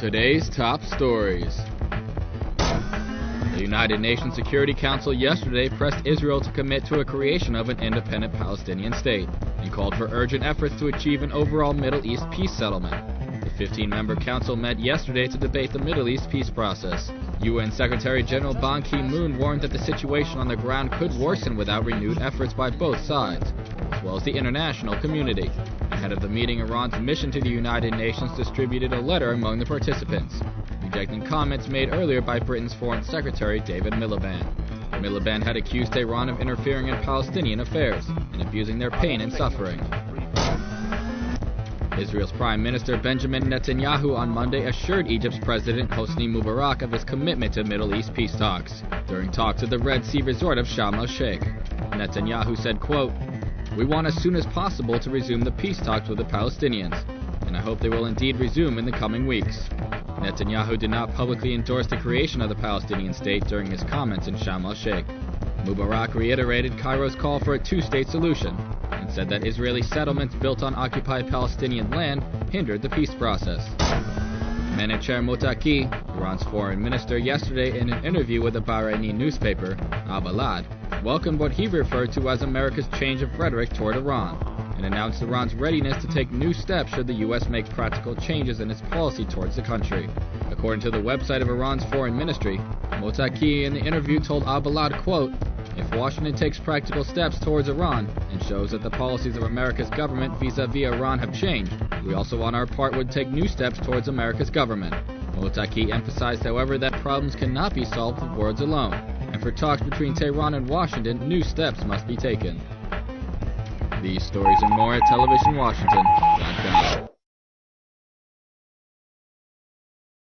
Today's top stories. The United Nations Security Council yesterday pressed Israel to commit to a creation of an independent Palestinian state and called for urgent efforts to achieve an overall Middle East peace settlement. The 15-member council met yesterday to debate the Middle East peace process. UN Secretary General Ban Ki-moon warned that the situation on the ground could worsen without renewed efforts by both sides, as well as the international community. Ahead of the meeting, Iran's mission to the United Nations distributed a letter among the participants, rejecting comments made earlier by Britain's Foreign Secretary David Miliband. Miliband had accused Tehran of interfering in Palestinian affairs and abusing their pain and suffering. Israel's Prime Minister Benjamin Netanyahu on Monday assured Egypt's President Hosni Mubarak of his commitment to Middle East peace talks during talks at the Red Sea resort of Sharm el-Sheikh. Netanyahu said, quote, "We want as soon as possible to resume the peace talks with the Palestinians, and I hope they will indeed resume in the coming weeks." Netanyahu did not publicly endorse the creation of the Palestinian state during his comments in Sharm el-Sheikh. Mubarak reiterated Cairo's call for a two-state solution and said that Israeli settlements built on occupied Palestinian land hindered the peace process. Menachem Mottaki, Iran's foreign minister, yesterday in an interview with a Bahraini newspaper, Al-Balad, welcomed what he referred to as America's change of rhetoric toward Iran, and announced Iran's readiness to take new steps should the U.S. make practical changes in its policy towards the country. According to the website of Iran's foreign ministry, Mottaki in the interview told Al-Balad, quote, "If Washington takes practical steps towards Iran and shows that the policies of America's government vis-a-vis Iran have changed, we also on our part would take new steps towards America's government." Mottaki emphasized, however, that problems cannot be solved with words alone, and for talks between Tehran and Washington, new steps must be taken. These stories and more at televisionwashington.com.